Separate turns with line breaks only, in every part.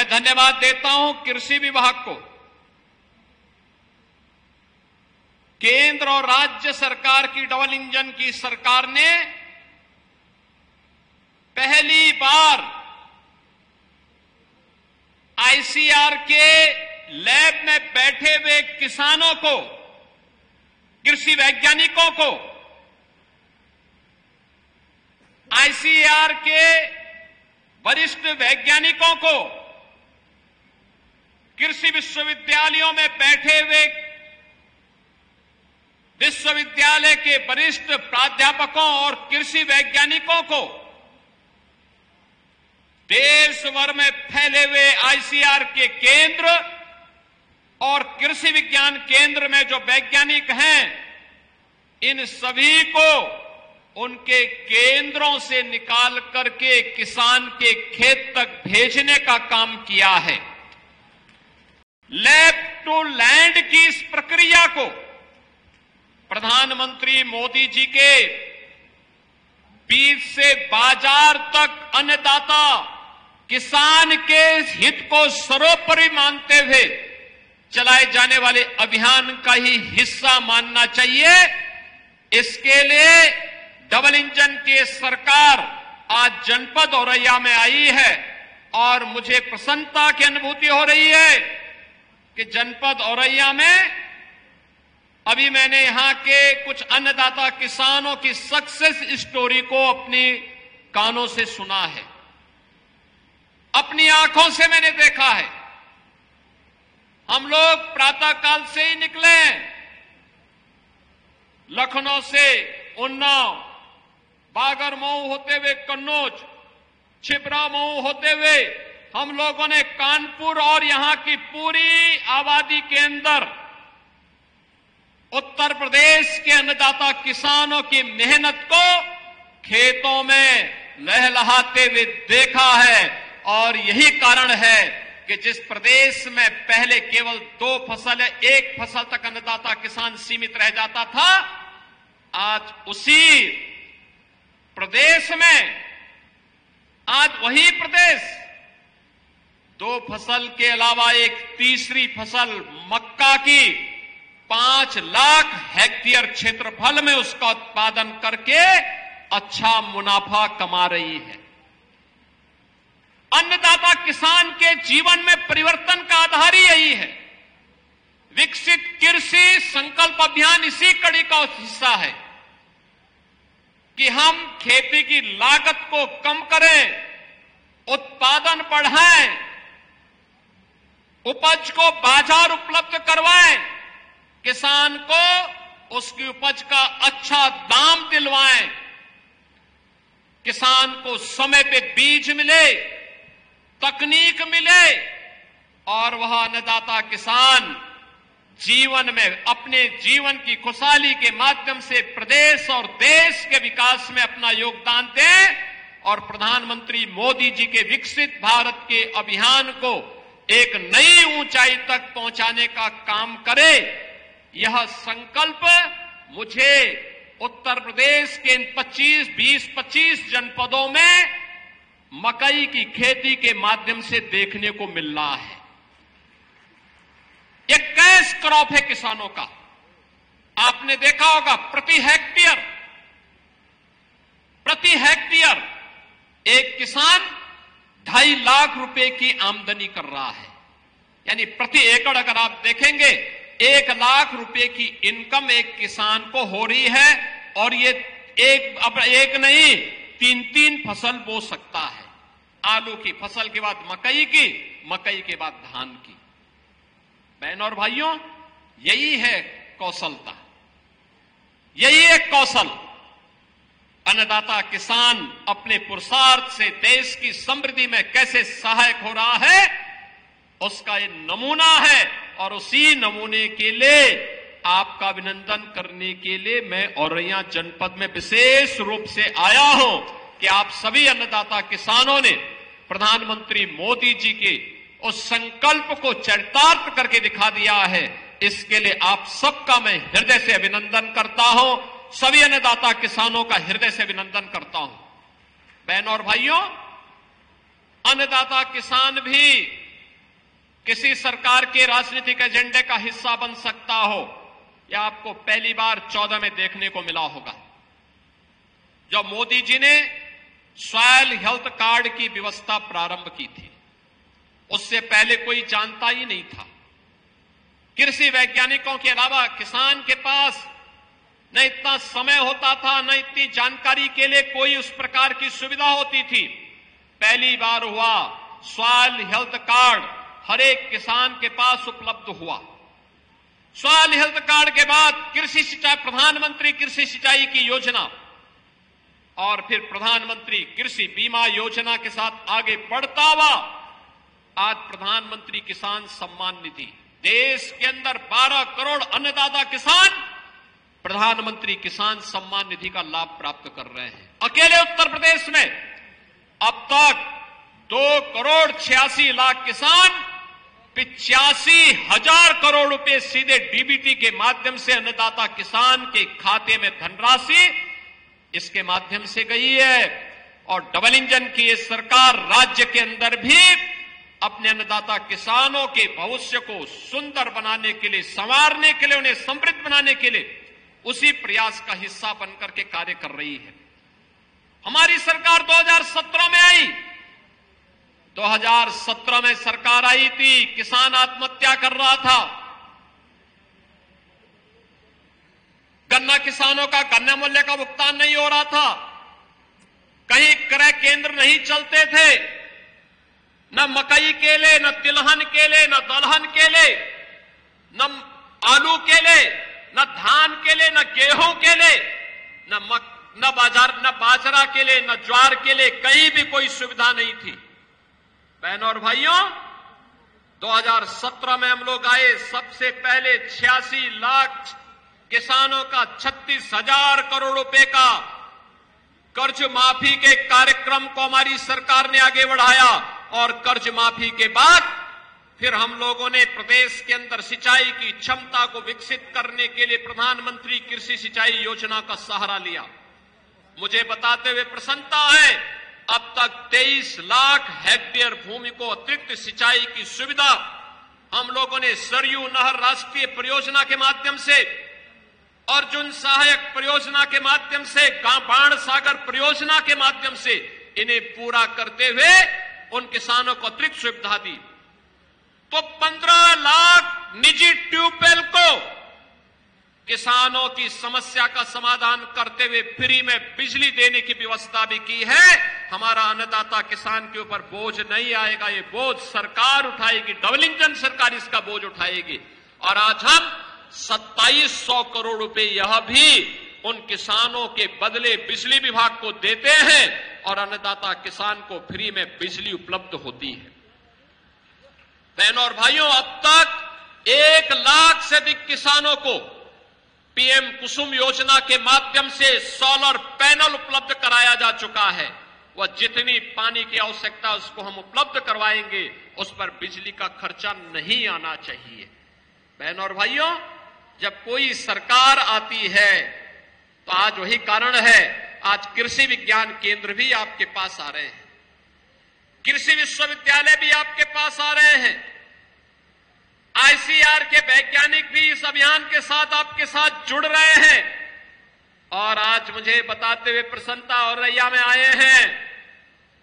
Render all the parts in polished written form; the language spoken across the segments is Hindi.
मैं धन्यवाद देता हूं कृषि विभाग को। केंद्र और राज्य सरकार की डबल इंजन की सरकार ने पहली बार आईसीआर के लैब में बैठे हुए किसानों को, कृषि वैज्ञानिकों को, आईसीआर के वरिष्ठ वैज्ञानिकों को, कृषि विश्वविद्यालयों में बैठे हुए विश्वविद्यालय के वरिष्ठ प्राध्यापकों और कृषि वैज्ञानिकों को, देश भर में फैले हुए आईसीआर के केंद्र और कृषि विज्ञान केंद्र में जो वैज्ञानिक हैं, इन सभी को उनके केंद्रों से निकाल करके किसान के खेत तक भेजने का काम किया है। लैब टू लैंड की इस प्रक्रिया को प्रधानमंत्री मोदी जी के बीज से बाजार तक अन्नदाता किसान के हित को सर्वोपरि मानते हुए चलाए जाने वाले अभियान का ही हिस्सा मानना चाहिए। इसके लिए डबल इंजन की सरकार आज जनपद औरैया में आई है और मुझे प्रसन्नता की अनुभूति हो रही है कि जनपद औरैया में अभी मैंने यहां के कुछ अन्नदाता किसानों की सक्सेस स्टोरी को अपनी कानों से सुना है, अपनी आंखों से मैंने देखा है। हम लोग प्रातःकाल से ही निकले, लखनऊ से उन्नाव, बागरमऊ होते हुए कन्नौज, छिबरामऊ होते हुए हम लोगों ने कानपुर और यहां की पूरी आबादी के अंदर उत्तर प्रदेश के अन्नदाता किसानों की मेहनत को खेतों में लहलहाते हुए देखा है। और यही कारण है कि जिस प्रदेश में पहले केवल 2 फसल या 1 फसल तक अन्नदाता किसान सीमित रह जाता था, आज उसी प्रदेश में, आज वही प्रदेश 2 फसल के अलावा एक तीसरी फसल मक्का की 5 लाख हेक्टेयर क्षेत्रफल में उसका उत्पादन करके अच्छा मुनाफा कमा रही है। अन्नदाता किसान के जीवन में परिवर्तन का आधार ही यही है। विकसित कृषि संकल्प अभियान इसी कड़ी का हिस्सा है कि हम खेती की लागत को कम करें, उत्पादन बढ़ाएं, उपज को बाजार उपलब्ध करवाएं, किसान को उसकी उपज का अच्छा दाम दिलवाएं, किसान को समय पे बीज मिले, तकनीक मिले और वह अन्नदाता किसान जीवन में अपने जीवन की खुशहाली के माध्यम से प्रदेश और देश के विकास में अपना योगदान दें और प्रधानमंत्री मोदी जी के विकसित भारत के अभियान को एक नई ऊंचाई तक पहुंचाने का काम करे। यह संकल्प मुझे उत्तर प्रदेश के इन 20-25 जनपदों में मकई की खेती के माध्यम से देखने को मिल रहा है। यह कैश क्रॉप है किसानों का। आपने देखा होगा प्रति हेक्टेयर एक किसान 2.5 लाख रुपए की आमदनी कर रहा है। यानी प्रति एकड़ अगर आप देखेंगे 1 लाख रुपए की इनकम एक किसान को हो रही है और ये एक नहीं 3 फसल बो सकता है। आलू की फसल के बाद मकई की, मकई के बाद धान की। बहनों और भाइयों, यही है कौशलता, यही एक कौशल। अन्नदाता किसान अपने पुरुषार्थ से देश की समृद्धि में कैसे सहायक हो रहा है, उसका ये नमूना है। और उसी नमूने के लिए आपका अभिनंदन करने के लिए मैं औरैया जनपद में विशेष रूप से आया हूं कि आप सभी अन्नदाता किसानों ने प्रधानमंत्री मोदी जी के उस संकल्प को चरितार्थ करके दिखा दिया है। इसके लिए आप सबका मैं हृदय से अभिनंदन करता हूं, सभी अन्नदाता किसानों का हृदय से अभिनंदन करता हूं। बहनों और भाइयों, अन्नदाता किसान भी किसी सरकार के राजनीतिक एजेंडे का हिस्सा बन सकता हो, यह आपको पहली बार 14 में देखने को मिला होगा। जब मोदी जी ने सॉइल हेल्थ कार्ड की व्यवस्था प्रारंभ की थी, उससे पहले कोई जानता ही नहीं था। कृषि वैज्ञानिकों के अलावा किसान के पास न इतना समय होता था, न इतनी जानकारी के लिए कोई उस प्रकार की सुविधा होती थी। पहली बार हुआ सॉइल हेल्थ कार्ड हर एक किसान के पास उपलब्ध हुआ। सॉइल हेल्थ कार्ड के बाद कृषि सिंचाई, प्रधानमंत्री कृषि सिंचाई की योजना और फिर प्रधानमंत्री कृषि बीमा योजना के साथ आगे बढ़ता हुआ आज प्रधानमंत्री किसान सम्मान निधि। देश के अंदर 12 करोड़ अन्नदाता किसान प्रधानमंत्री किसान सम्मान निधि का लाभ प्राप्त कर रहे हैं। अकेले उत्तर प्रदेश में अब तक 2 करोड़ 86 लाख किसान 85,000 करोड़ रुपए सीधे डीबीटी के माध्यम से अन्नदाता किसान के खाते में धनराशि इसके माध्यम से गई है। और डबल इंजन की ये सरकार राज्य के अंदर भी अपने अन्नदाता किसानों के भविष्य को सुंदर बनाने के लिए, संवारने के लिए, उन्हें समृद्ध बनाने के लिए उसी प्रयास का हिस्सा बनकर के कार्य कर रही है। हमारी सरकार 2017 में आई। 2017 में सरकार आई थी, किसान आत्महत्या कर रहा था। गन्ना किसानों का गन्ना मूल्य का भुगतान नहीं हो रहा था। कहीं क्रय केंद्र नहीं चलते थे, न मकई केले, न तिलहन केले, न दलहन केले, न आलू केले, न धान केले, न गेहूं केले, न बाजरा केले, न ज्वार केले, कहीं भी कोई सुविधा नहीं थी। बहनों और भाइयों, 2017 में हम लोग आए, सबसे पहले 86 लाख किसानों का 36,000 करोड़ रुपए का कर्ज माफी के कार्यक्रम को हमारी सरकार ने आगे बढ़ाया। और कर्ज माफी के बाद फिर हम लोगों ने प्रदेश के अंदर सिंचाई की क्षमता को विकसित करने के लिए प्रधानमंत्री कृषि सिंचाई योजना का सहारा लिया। मुझे बताते हुए प्रसन्नता है, अब तक 23 लाख हेक्टेयर भूमि को अतिरिक्त सिंचाई की सुविधा हम लोगों ने सरयू नहर राष्ट्रीय परियोजना के माध्यम से, अर्जुन सहायक परियोजना के माध्यम से, बाण सागर परियोजना के माध्यम से इन्हें पूरा करते हुए उन किसानों को अतिरिक्त सुविधा दी। तो 15 लाख निजी ट्यूबवेल को किसानों की समस्या का समाधान करते हुए फ्री में बिजली देने की व्यवस्था भी की है। हमारा अन्नदाता किसान के ऊपर बोझ नहीं आएगा, ये बोझ सरकार उठाएगी, डबल इंजन सरकार इसका बोझ उठाएगी। और आज हम 2700 करोड़ रुपए यह भी उन किसानों के बदले बिजली विभाग को देते हैं और अन्नदाता किसान को फ्री में बिजली उपलब्ध होती है। बहनों और भाइयों, अब तक 1 लाख से अधिक किसानों को पीएम कुसुम योजना के माध्यम से सोलर पैनल उपलब्ध कराया जा चुका है। वह जितनी पानी की आवश्यकता उसको हम उपलब्ध करवाएंगे, उस पर बिजली का खर्चा नहीं आना चाहिए। बहनों और भाइयों, जब कोई सरकार आती है तो आज वही कारण है, आज कृषि विज्ञान केंद्र भी आपके पास आ रहे हैं, कृषि विश्वविद्यालय भी आपके पास आ रहे हैं, आईसीआर के वैज्ञानिक भी इस अभियान के साथ आपके साथ जुड़ रहे हैं। और आज मुझे बताते हुए प्रसन्नता, औरैया में आए हैं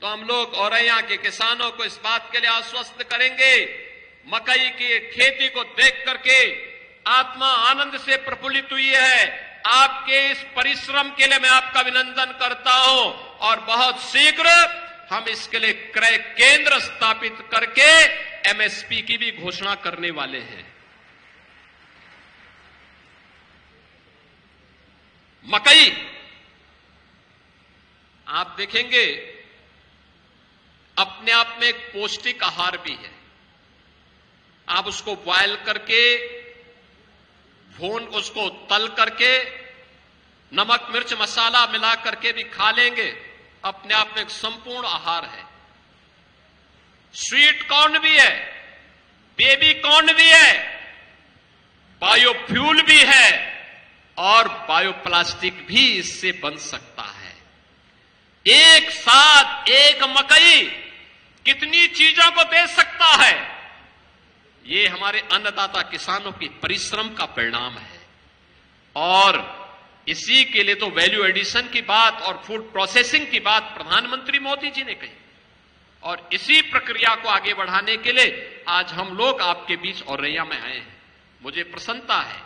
तो हम लोग औरैया के किसानों को इस बात के लिए आश्वस्त करेंगे, मकई की खेती को देख करके आत्मा आनंद से प्रफुल्लित हुई है। आपके इस परिश्रम के लिए मैं आपका अभिनंदन करता हूं और बहुत शीघ्र हम इसके लिए क्रय केंद्र स्थापित करके एमएसपी की भी घोषणा करने वाले हैं। मकई आप देखेंगे अपने आप में एक पौष्टिक आहार भी है। आप उसको बॉयल करके, भून, उसको तल करके, नमक मिर्च मसाला मिला करके भी खा लेंगे, अपने आप में एक संपूर्ण आहार है। स्वीट कॉर्न भी है, बेबी कॉर्न भी है, बायोफ्यूल भी है और बायोप्लास्टिक भी इससे बन सकता है। एक साथ एक मकई कितनी चीजों को दे सकता है। हमारे अन्नदाता किसानों के परिश्रम का परिणाम है। और इसी के लिए तो वैल्यू एडिशन की बात और फूड प्रोसेसिंग की बात प्रधानमंत्री मोदी जी ने कही, और इसी प्रक्रिया को आगे बढ़ाने के लिए आज हम लोग आपके बीच औरैया में आए हैं। मुझे प्रसन्नता है